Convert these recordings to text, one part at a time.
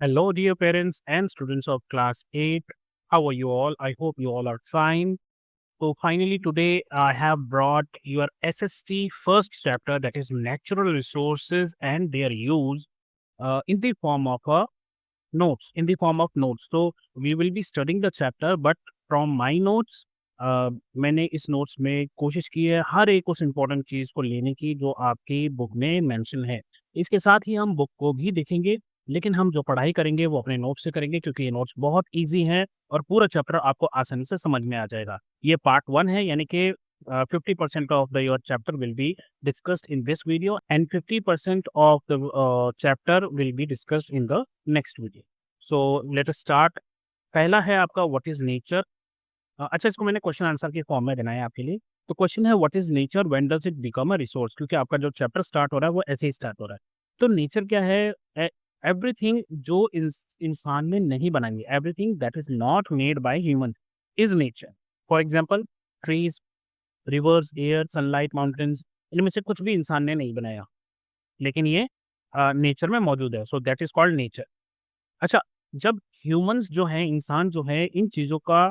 Hello, dear parents and students of class 8. How are you all? I hope you all are fine. So, finally, today I have brought your SST first chapter, that is natural resources and their use in the form of notes. So, we will be studying the chapter, but from my notes, मैंने इस notes में कोशिश की है हर एक उस important चीज़ को लेने की जो आपकी बुक में मेंशन है। इसके साथ ही हम बुक को भी देखेंगे, लेकिन हम जो पढ़ाई करेंगे वो अपने नोट्स से करेंगे क्योंकि ये नोट्स बहुत ईज़ी हैं और पूरा चैप्टर आपको आसानी से समझ में आ जाएगा। ये पार्ट 1 है यानी कि 50% of the your chapter will be discussed in this video and 50% of the chapter will be discussed in the next video. So let us start. पहला है आपका व्हाट इज़ नेचर। अच्छा, इसको मैंने क्वेश्चन आंसर के फॉर्म में देना है आपके लिए। तो क्वेश्चन है what is nature, when does it become a resource, क्योंकि आपका जो चैप्टर स्टार्ट हो रहा है वो ऐसे ही स्टार्ट हो रहा है। तो नेचर क्या है? एवरीथिंग जो इंसान ने नहीं बनाई है, everything that is not made by humans is nature. For example trees, reverse, air, sunlight, mountains, इनमें से कुछ भी इंसान ने नहीं बनाया, लेकिन ये नेचर में मौजूद है। So that is called nature. अच्छा, जब ह्यूमन्स जो हैं, इंसान जो है, इन चीज़ों का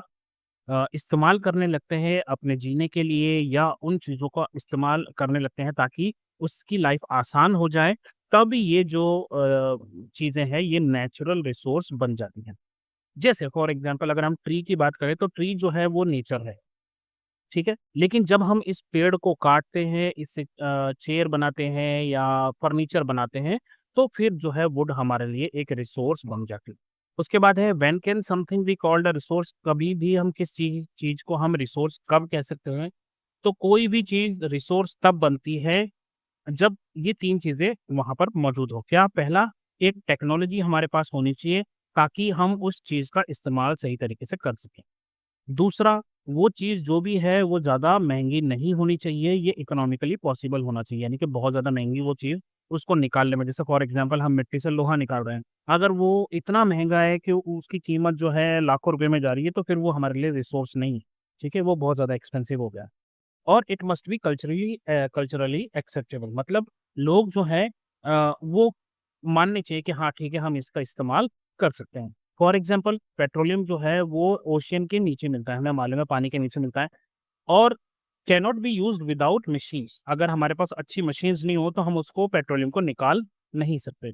इस्तेमाल करने लगते हैं अपने जीने के लिए या उन चीज़ों का इस्तेमाल करने लगते हैं ताकि उसकी लाइफ आसान हो जाए, तब ये जो चीज़ें हैं ये नेचुरल रिसोर्स बन जाती हैं। जैसे फॉर एग्ज़ाम्पल अगर हम ट्री की बात करें तो ट्री जो है वो नेचर है, ठीक है? लेकिन जब हम इस पेड़ को काटते हैं, इससे चेयर बनाते हैं या फर्नीचर बनाते हैं, तो फिर जो है वुड हमारे लिए एक रिसोर्स बन जाती है। उसके बाद है when can something be called a resource, कभी भी हम किस चीज़ चीज़ को हम रिसोर्स कब कह सकते हैं? तो कोई भी चीज़ रिसोर्स तब बनती है जब ये 3 चीज़ें वहाँ पर मौजूद हो। क्या? पहला, एक टेक्नोलॉजी हमारे पास होनी चाहिए ताकि हम उस चीज़ का इस्तेमाल सही तरीके से कर सकें। दूसरा, वो चीज़ जो भी है वो ज़्यादा महँगी नहीं होनी चाहिए, ये इकोनॉमिकली पॉसिबल होना चाहिए, यानी कि बहुत ज़्यादा महँगी वो चीज़ उसको निकालने में, जैसे फॉर एग्ज़ाम्पल हम मिट्टी से लोहा निकाल रहे हैं, अगर वो इतना महँगा है कि उसकी कीमत जो है लाखों रुपए में जा रही है, तो फिर वो हमारे लिए रिसोर्स नहीं है, ठीक है? वो बहुत ज़्यादा एक्सपेंसिव हो गया। और it must be culturally acceptable, मतलब लोग जो हैं वो मानने चाहिए कि हाँ, ठीक है, हम इसका इस्तेमाल कर सकते हैं। फॉर एग्ज़ाम्पल पेट्रोलियम जो है वो ओशियन के नीचे मिलता है, हमें मालूम है पानी के नीचे मिलता है और can not be used without machines. अगर हमारे पास अच्छी मशीन्स नहीं हो तो हम उसको पेट्रोलियम को निकाल नहीं सकते।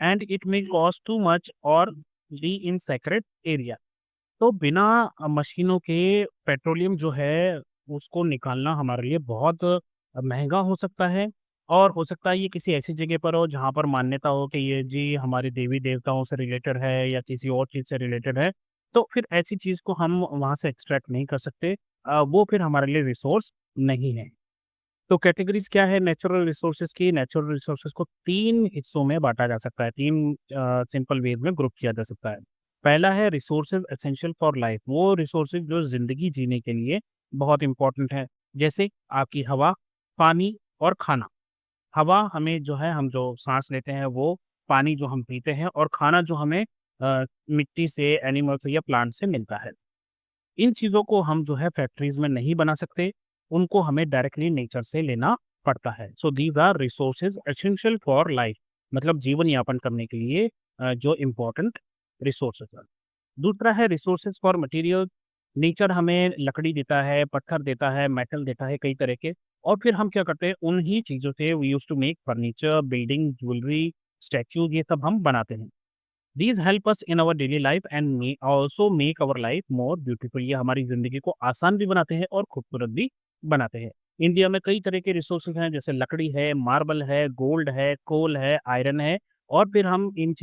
And it may cost too much और बी इन सेक्रेट एरिया। तो बिना मशीनों के पेट्रोलियम जो है, उसको निकालना हमारे लिए बहुत महँगा हो सकता है और हो सकता है ये किसी ऐसी जगह पर हो जहाँ पर मान्यता हो कि ये जी हमारे देवी-देवताओं से रिलेटेड है या किसी और चीज़ से रिलेटेड है, तो फिर ऐसी चीज़ को हम वहाँ से एक्सट्रैक्ट नहीं कर सकते। वो फिर हमारे लिए रिसोर्स नहीं है। तो कैटेगरीज़ क्या है नेचुरल रिसोर्सेज़ की? नेचुरल रिसोर्सेज़ को 3 हिस्सों में बाँटा जा सकता है, 3 सिंपल वेज़ में ग्रुप किया जा सकता है। पहला है रिसोर्सेज़ एसेंशियल फॉर लाइफ, वो रिसोर्सेज़ जो ज़िंदगी जीने के लिए बहुत इम्पोर्टेंट है। जैसे आपकी हवा, पानी और खाना। हवा हमें जो है हम जो साँस लेते हैं वो, पानी जो हम पीते हैं और खाना जो हमें मिट्टी से, एनिमल से या प्लांट से मिलता है। इन चीज़ों को हम जो है फैक्ट्रीज़ में नहीं बना सकते, उनको हमें डायरेक्टली नेचर से लेना पड़ता है। So these are resources essential for life, मतलब जीवन यापन करने के लिए जो इम्पोर्टेंट रिसोर्सेज़ हैं। दूसरा है रिसोर्सेज़ फॉर मटीरियल। नेचर हमें लकड़ी देता है, पत्थर देता है, मेटल देता है कई तरह के, और फिर हम क्या करते हैं उन्हीं चीज़ों से we used to make furniture, building, jewellery, statues, ये सब हम बनाते हैं। These help us in our daily life and may also make our life more beautiful, ये हमारी ज़िंदगी को आसान भी बनाते हैं और खूबसूरत भी बनाते हैं। इंडिया में कई तरह के रिसोर्सेज़ हैं, जैसे लकड़ी है, मार्बल है, गोल्ड है, कोल है, आयरन है, और फिर हम इन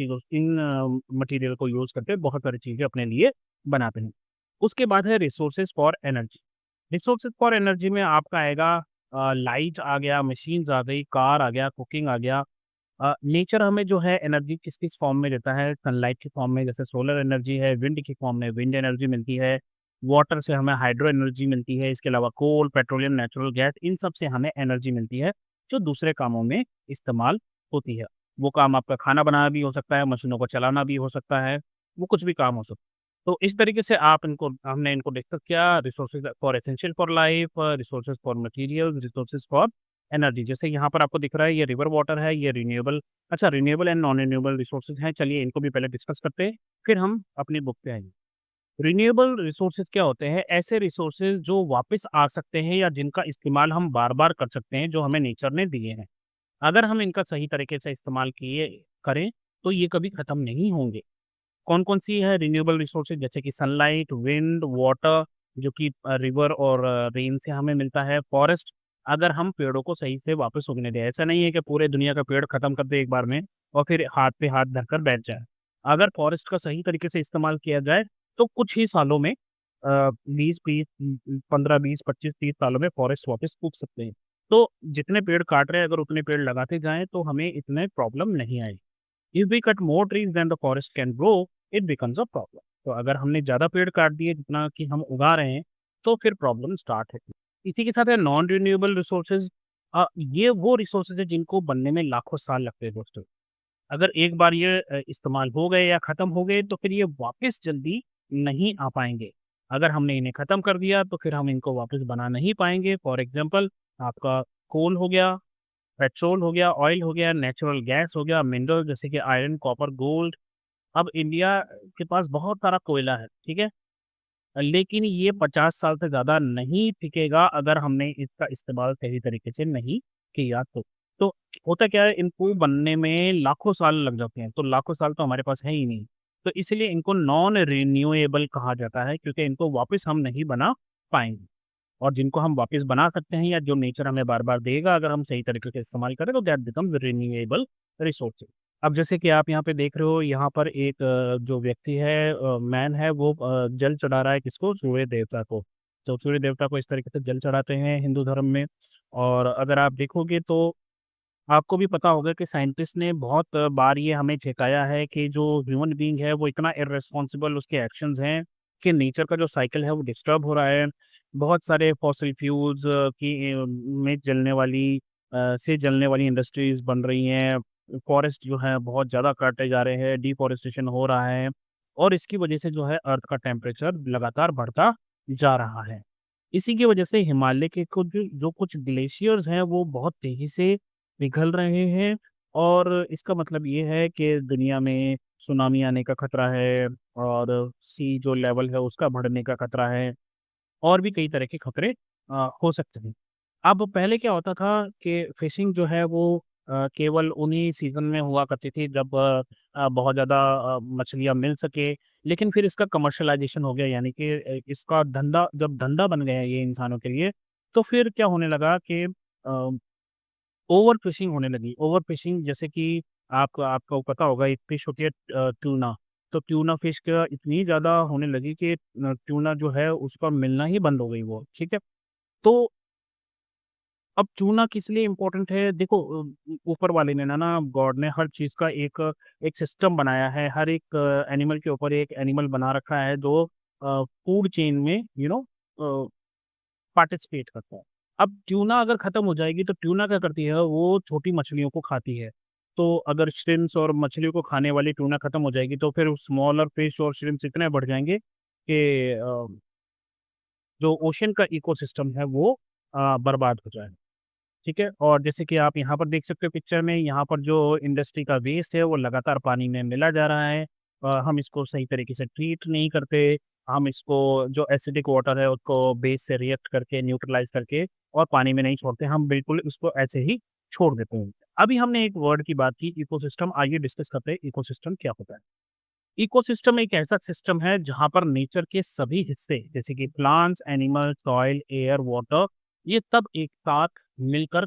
मटेरियल को यूज़ करके बहुत सारी चीज़ें अपने लिए बनाते हैं। उसके बाद है resources for energy. Resources for energy में आपका आएगा लाइट आ गया, मशीन्स आ गई, कार आ गया, कुकिंग आ गया। नेचर हमें जो है एनर्जी किस-किस फॉर्म में देता है, सनलाइट के फॉर्म में, जैसे सोलर एनर्जी है, विंड के फॉर्म में विंड एनर्जी मिलती है, वाटर से हमें हाइड्रो एनर्जी मिलती है, इसके अलावा कोल, पेट्रोलियम, नेचुरल गैस, इन सब से हमें एनर्जी मिलती है, जो दूसरे कामों में इस्तेमाल होती है। वो काम आपका खाना बनाना भी हो सकता है, मशीनों को चलाना भी हो सकता है, वो कुछ भी काम हो सकता है। तो इस तरीके से आप इनको हमने इनको डिस्कस किया, resources for essential for life, resources for material, resources for energy. जैसे यहाँ पर आपको दिख रहा है ये रिवर वाटर है, ये रिन्यूएबल, अच्छा renewable and non renewable resources हैं, चलिए इनको भी पहले डिस्कस करते हैं, फिर हम अपनी बुक पे आएँगे। रिन्यूएबल रिसोर्सेज़ क्या होते हैं? ऐसे रिसोर्सेज़ जो वापस आ सकते हैं या जिनका इस्तेमाल हम बार-बार कर सकते हैं, जो हमें नेचर ने दिए हैं। अगर हम इनका सही तरीके से इस्तेमाल करें, तो ये कभी खत्म नहीं होंगे। कौन-कौन सी है रिन्यूएबल रिसोर्सेज़? जैसे कि सनलाइट, विंड, वाटर, जो कि रिवर और रेन से हमें मिलता है, फॉरेस्ट, अगर हम पेड़ों को सही से वापस उगने दें। ऐसा नहीं है कि पूरे दुनिया का पेड़ खत्म कर दें एक बार में और फिर हाथ पे हाथ धरकर बैठ जाएँ। अगर फॉरेस्ट का सही तरीके से इस्तेमाल किया जाए, तो कुछ ही सालों में 20-20 15, 20, 25, 30 सालों में फॉरेस्ट वापस उग सकते हैं। तो जितने पेड़ काट रहे हैं, अगर उतने पेड़ लगाते जाएँ, तो हमें इतने प्रॉब्लम नहीं आएगी। If we cut more trees then the forest can grow, it becomes a problem. तो अगर हमने ज़्यादा पेड़ काट दिए जितना कि हम उगा रहे हैं, तो फिर प्रॉब्लम स्टार्ट है। इसी के साथ है नॉन रिन्यूएबल रिसोर्सेज। ये वो रिसोर्सेज है जिनको बनने में लाखों साल लगते हैं दोस्तों। अगर एक बार ये इस्तेमाल हो गए या ख़त्म हो गए, तो फिर ये वापस जल्दी नहीं आ पाएंगे। अगर हमने इन्हें ख़त्म कर दिया, तो फिर हम इनको वापस बना नहीं पाएंगे। फॉर एग्जाम्पल, आपका कोल हो गया, पेट्रोल हो गया, ऑयल हो गया, नेचुरल गैस हो गया, मिनरल जैसे कि आयरन, कॉपर, गोल्ड। अब इंडिया के पास बहुत सारा कोयला है, ठीक है? लेकिन ये 50 साल से ज़्यादा नहीं टिकेगा अगर हमने इसका इस्तेमाल सही तरीके से नहीं किया तो। तो होता क्या है, इनको बनने में लाखों साल लग जाते हैं, तो लाखों साल तो हमारे पास है ही नहीं। तो इसलिए इनको नॉन रिन्यूएबल कहा जाता है, क्योंकि इनको वापस हम नहीं बना पाएँगे। और जिनको हम वापस बना सकते हैं या जो नेचर हमें बार-बार देगा, अगर हम सही तरीके से इस्तेमाल करें, तो दैट बिकम्स रिन्यूएबल रिसोर्सेज़। अब जैसे कि आप यहाँ पे देख रहे हो, यहाँ पर एक जो व्यक्ति है, मैन है, वो जल चढ़ा रहा है किसको? सूर्य देवता को। तो सूर्य देवता को इस तरीके से जल चढ़ाते हैं हिंदू धर्म में। और अगर आप देखोगे तो आपको भी पता होगा कि साइंटिस्ट ने बहुत बार ये हमें चेताया है कि जो ह्यूमन बीइंग है, वो इतना इर्रेस्पॉन्सिबल उसके एक्शंस हैं कि नेचर का जो साइकिल है वो डिस्टर्ब हो रहा है। बहुत सारे फॉसिल फ्यूल्स में जलने वाली इंडस्ट्रीज बन रही हैं। फॉरेस्ट जो है बहुत ज़्यादा काटे जा रहे हैं, डिफॉरेस्टेशन हो रहा है और इसकी वजह से जो है अर्थ का टेम्परेचर लगातार बढ़ता जा रहा है। इसी की वजह से हिमालय के कुछ जो कुछ ग्लेशियर्स हैं, वो बहुत तेज़ी से पिघल रहे हैं और इसका मतलब ये है कि दुनिया में सुनामी आने का खतरा है और सी जो लेवल है उसका बढ़ने का खतरा है और भी कई तरह के खतरे हो सकते हैं। अब पहले क्या होता था कि फिशिंग जो है वो केवल उन्हीं सीज़न में हुआ करती थी जब बहुत ज़्यादा मछलियाँ मिल सके। लेकिन फिर इसका कमर्शियलाइज़ेशन हो गया, यानी कि इसका धंधा जब धंधा बन गया ये इंसानों के लिए, तो फिर क्या होने लगा कि ओवर फिशिंग होने लगी। ओवर फिशिंग जैसे कि आपको पता होगा, एक फिश होती है ट्यूना। तो ट्यूना फिश का इतनी ज़्यादा होने लगी कि ट्यूना जो है उसका मिलना ही बंद हो गई वो, ठीक है? तो अब ट्यूना किस लिए इम्पोर्टेंट है? देखो, ऊपर वाले ने ना गॉड ने हर चीज़ का एक एक सिस्टम बनाया है। हर एक एनिमल के ऊपर एक एनिमल बना रखा है जो फूड चेन में अ पार्टिसिपेट करता है। अब ट्यूना अगर खत्म हो जाएगी तो ट्यूना क्या करती है, वो छोटी मछलियों को खाती है। तो अगर श्रिम्प्स और मछलियों को खाने वाली ट्यूना खत्म हो जाएगी तो फिर स्मॉलर फिश और श्रिम्प्स इतने बढ़ जाएँगे कि जो ओशन का इकोसिस्टम है वो बर्बाद हो जाएगा। ठीक है? और जैसे कि आप यहाँ पर देख सकते हो पिक्चर में, यहाँ पर जो इंडस्ट्री का वेस्ट है वो लगातार पानी में मिला जा रहा है। हम इसको सही तरीके से ट्रीट नहीं करते। हम इसको जो एसिडिक वाटर है उसको बेस से रिएक्ट करके न्यूट्रलाइज़ करके और पानी में नहीं छोड़ते, हम बिल्कुल इसको ऐसे ही छोड़ देते हैं। अभी हमने एक वर्ड की बात की इकोसिस्टम, आइए डिस्कस करते हैं इकोसिस्टम क्या होता है? इकोसिस्टम एक ऐसा सिस्टम है जहाँ पर नेचर के सभी हिस्से जैसे कि plants, animals, soil, air, water, ये सब एक साथ मिलकर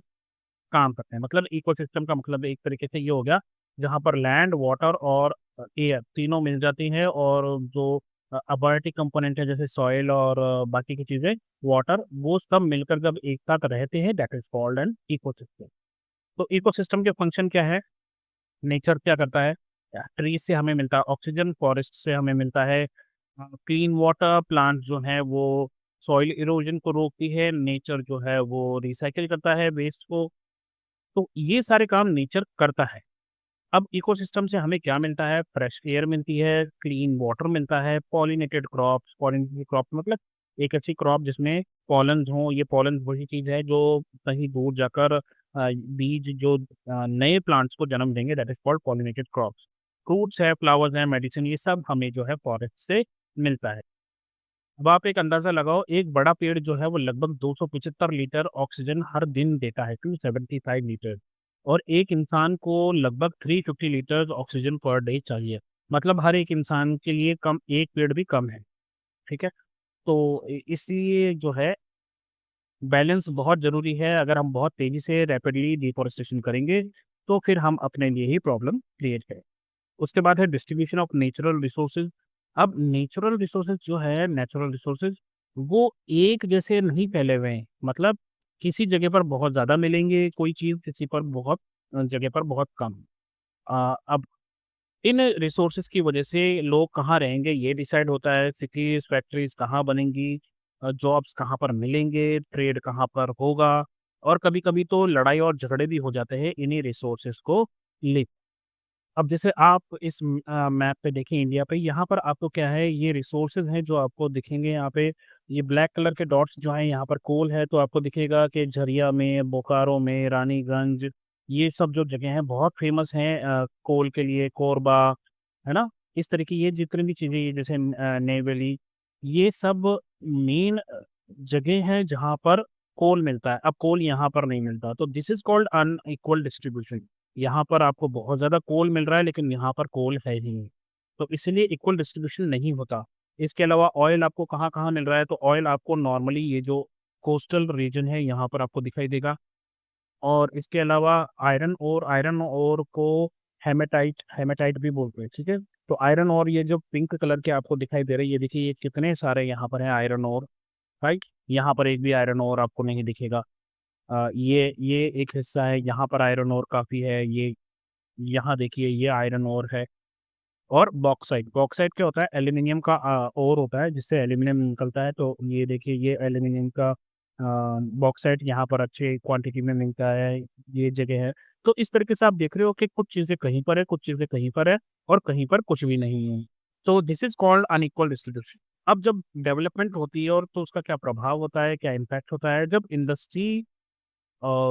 काम करते हैं। मतलब इकोसिस्टम का मतलब एक तरीके से ये हो गया, जहाँ पर लैंड, वाटर और एयर तीनों मिल जाती हैं और जो अबायोटिक कंपोनेंट है जैसे सॉइल और बाकी की चीज़ें, वाटर, वो सब मिलकर जब एक साथ रहते हैं, that is called an ecosystem. तो इकोसिस्टम के फंक्शन क्या है? नेचर क्या करता है? ट्रीज़ से हमें मिलता है ऑक्सीजन, फॉरेस्ट से हमें मिलता है क्लीन वाटर, प्लांट जो है वो सॉइल इरोजन को रोकती है, नेचर जो है वो रिसाइकिल करता है वेस्ट को। तो ये सारे काम नेचर करता है। अब इकोसिस्टम से हमें क्या मिलता है? फ्रेश एयर मिलती है, क्लीन वाटर मिलता है, पॉलिनेटेड क्रॉप्स, पॉलिनेटेड क्रॉप मतलब एक ऐसी क्रॉप जिसमें पॉलन्स हों, ये पॉलन्स वही चीज़ है जो कहीं दूर जाकर बीज जो नए प्लांट्स को जन्म देंगे, that is called pollinated crops. Fruits है, फ्लावर्स हैं, मेडिसिन ये सब हमें जो है फॉरेस्ट से मिलता है। अब आप एक अंदाज़ा लगाओ, एक बड़ा पेड़ जो है वो लगभग 275 लीटर ऑक्सीजन हर दिन देता है, 275 लीटर, और एक इंसान को लगभग 350 लीटर ऑक्सीजन पर डे चाहिए। मतलब हर एक इंसान के लिए कम 1 पेड़ भी कम है, ठीक है? तो इसलिए जो है बैलेंस बहुत ज़रूरी है। अगर हम बहुत तेज़ी से रैपिडली डिफ़ॉरेस्टेशन करेंगे, तो फिर हम अपने लिए ही प्रॉब्लम क्रिएट करें। उसके बाद है डिस्ट्रीब्यूशन ऑफ नेचुरल रिसोर्सेज। अब नेचुरल रिसोर्सेज जो है, नेचुरल रिसोर्सेज वो एक जैसे नहीं फैले हुए हैं। मतलब किसी जगह पर बहुत ज़्यादा मिलेंगे कोई चीज़, किसी पर बहुत जगह पर बहुत कम। अब इन रिसोर्सेज की वजह से लोग कहाँ रहेंगे ये डिसाइड होता है, सिटीज़, फैक्ट्रीज़ कहाँ बनेंगी, जॉब्स कहाँ पर मिलेंगे, ट्रेड कहाँ पर होगा, और कभी-कभी तो लड़ाई और झगड़े भी हो जाते हैं इन्हीं रिसोर्सेज को ले। अब जैसे आप इस मैप पे देखें इंडिया पे, यहाँ पर आपको क्या है, ये रिसोर्सेज हैं जो आपको दिखेंगे यहाँ पे। ये ब्लैक कलर के डॉट्स जो हैं यहाँ पर कोल है, तो आपको दिखेगा कि झरिया में, बोकारो में, रानीगंज, ये सब जो जगह हैं बहुत फेमस हैं कोल के लिए, कोरबा, है ना? इस तरह की ये जितनी भी चीज़ें ये जैसे नेवली, ये सब मेन जगह हैं जहाँ पर कोल मिलता है। अब कोल यहाँ पर नहीं मिलता, तो this is called unequal distribution. यहाँ पर आपको बहुत ज़्यादा कोल मिल रहा है, लेकिन यहाँ पर कोल है ही नहीं। तो इसलिए इक्वल डिस्ट्रीब्यूशन नहीं होता। इसके अलावा ऑयल आपको कहाँ-कहाँ मिल रहा है, तो ऑयल आपको नॉर्मली ये जो कोस्टल रीजन है, यहाँ पर आपको दिखाई देगा। और इसके अलावा आयरन ओर को हेमेटाइट हेमेटाइट भी बोलते हैं, ठीक है? तो आयरन ओर ये जो पिंक कलर के आपको दिखाई दे रहे हैं, ये देखिए ये कितने सारे यहाँ पर हैं आयरन ओर, राइट? यहाँ पर एक भी आयरन ओर आपको नहीं दिखेगा। ये एक हिस्सा है, यहाँ पर आयरन ओर काफ़ी है, ये यहाँ देखिए ये आयरन ओर है। और बॉक्साइट, बॉक्साइट क्या होता है, एल्यूमीनियम का ओर होता है जिससे एल्यूमीनियम निकलता है, तो ये देखिए ये एल्यूमीनियम का बॉक्साइट यहाँ पर अच्छे क्वांटिटी में मिलता है, ये जगह है। तो इस तरीके से आप देख रहे हो कि कुछ चीज़ें कहीं पर है, कुछ चीज़ें कहीं पर है, और कहीं पर कुछ भी नहीं है। तो this is called unequal distribution. अब जब डेवलपमेंट होती है और तो उसका क्या प्रभाव होता है, क्या इम्पैक्ट होता है, जब इंडस्ट्री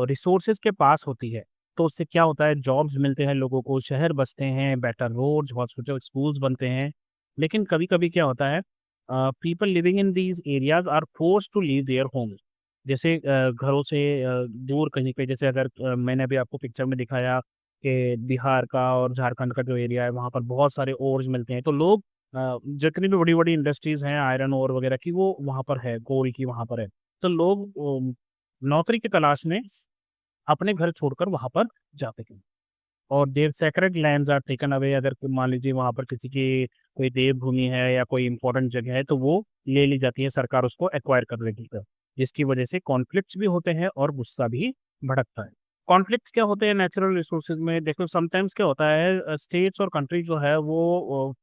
रिसोर्सेज़ के पास होती है, तो उससे क्या होता है, जॉब्स मिलते हैं लोगों को, शहर बसते हैं, बेटर रोड्स, हॉस्पिटल, स्कूल्स बनते हैं। लेकिन कभी-कभी क्या होता है, people living in these areas are forced to leave their homes. जैसे घरों से दूर कहीं पे, जैसे अगर मैंने अभी आपको पिक्चर में दिखाया कि बिहार का और झारखंड का जो एरिया है, वहाँ पर बहुत सारे ओर्स मिलते हैं। तो लोग जितनी भी बड़ी-बड़ी इंडस्ट्रीज़ हैं, आयरन ओर वगैरह की, वो वहाँ पर है, कोल की वहाँ पर है। तो लोग नौकरी की तलाश में अपने घर छोड़कर वहाँ पर जाते हैं, और their sacred lands are taken away. अगर कोई मान लीजिए वहाँ पर किसी की कोई देवभूमि है या कोई इम्पोर्टेंट जगह है, तो वो ले ली जाती है, सरकार उसको एक्वायर कर लेती है, जिसकी वजह से कॉन्फ्लिक्ट्स भी होते हैं और गुस्सा भी भड़कता है। कॉन्फ्लिक्ट्स क्या होते हैं नेचुरल रिसोर्सेज में, देखो समटाइम्स क्या होता है, स्टेट्स और कंट्री जो है वो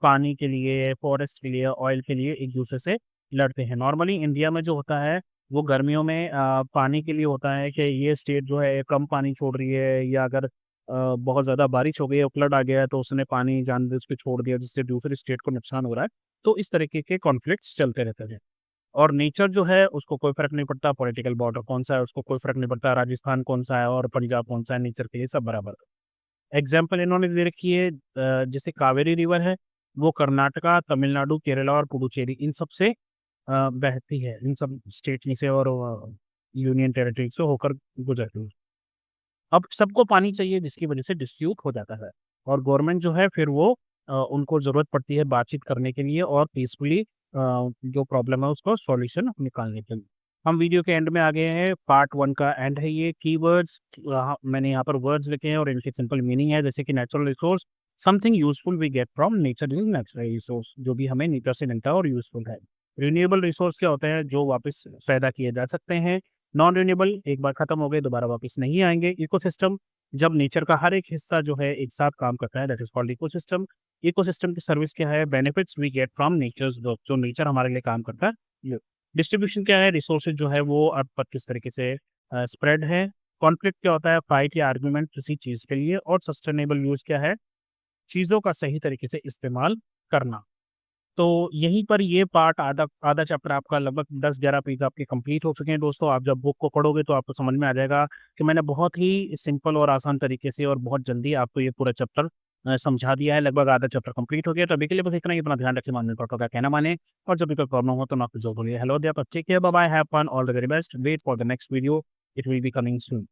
पानी के लिए, फॉरेस्ट के लिए, ऑयल के लिए एक-दूसरे से लड़ते हैं। नॉर्मली इंडिया में जो होता है, वो गर्मियों में पानी के लिए होता है कि ये स्टेट जो है कम पानी छोड़ रही है, या अगर बहुत ज़्यादा बारिश हो गई है, फ्लड आ गया है, तो उसने पानी जानबूझ के छोड़ दिया जिससे दूसरी स्टेट को नुकसान हो रहा है। तो इस तरीके के कॉन्फ्लिक्ट्स चलते रहते हैं। और नेचर जो है उसको कोई फ़र्क नहीं पड़ता पॉलिटिकल बॉर्डर कौन-सा है, उसको कोई फ़र्क नहीं पड़ता राजस्थान कौन-सा है और पंजाब कौन-सा है, नेचर के लिए सब बराबर। एग्ज़ाम्पल इन्होंने दे रखी है, जैसे कावेरी रिवर है, वो कर्नाटका, तमिलनाडु, केरला और पुडुचेरी इन सब से बहती है, इन सब स्टेट में से, और यूनियन टेरिटरी से होकर गुजरती है। अब सबको पानी चाहिए जिसकी वज़ह से डिस्प्यूट हो जाता है, और गवर्नमेंट जो है फिर वो उनको ज़रूरत पड़ती है बातचीत करने के लिए और पीसफुली जो प्रॉब्लम है उसको सॉल्यूशन निकालने के लिए। हम वीडियो के एंड में आ गए हैं, पार्ट 1 का एंड है ये। कीवर्ड्स मैंने यहाँ पर वर्ड्स लिखे हैं और इनकी सिंपल मीनिंग है, जैसे कि natural resource, something useful we get from nature is natural resource, जो भी हमें नेचर से मिलता है और यूज़फुल है। रिन्यूएबल रिसोर्स क्या होते हैं, जो वापस पैदा किए जा सकते हैं। नॉन रिन्यूएबल एक बार खत्म हो गए दोबारा वापस नहीं आएँगे। इकोसिस्टम, जब नेचर का हर एक हिस्सा जो है एक साथ काम करता है, that is called ecosystem. Ecosystem की सर्विस क्या है, benefits we get from natures, जो नेचर हमारे लिए काम करता है, ये। डिस्ट्रीब्यूशन क्या है, रिसोर्सेज जो है वो अब पर किस तरीके से स्प्रेड है। कॉन्फ्लिक्ट क्या होता है, फाइट या आर्गुमेंट किसी चीज़ के लिए। और सस्टेनेबल यूज़ क्या है, चीज़ों का सही तरीके से इस्तेमाल करना। तो यहीं पर ये पार्ट आधा आधा चैप्टर आपका लगभग 10-11 पेज आपके कंप्लीट हो चुके हैं दोस्तों। आप जब बुक को पढ़ोगे तो आपको समझ में आ जाएगा कि मैंने बहुत ही सिंपल और आसान तरीके से और बहुत जल्दी आपको ये पूरा चैप्टर समझा दिया है। लगभग आधा चैप्टर कंप्लीट हो गया। तो अभी के लिए बस इतना ही। अपना ध्यान रखें, माँ पापा का कहना मानें और जब भी कोई प्रॉब्लम हो तो ना कुछ बोलिए। Hello there, take care, bye bye, have fun, all the very best, wait for the next video, it will be coming soon.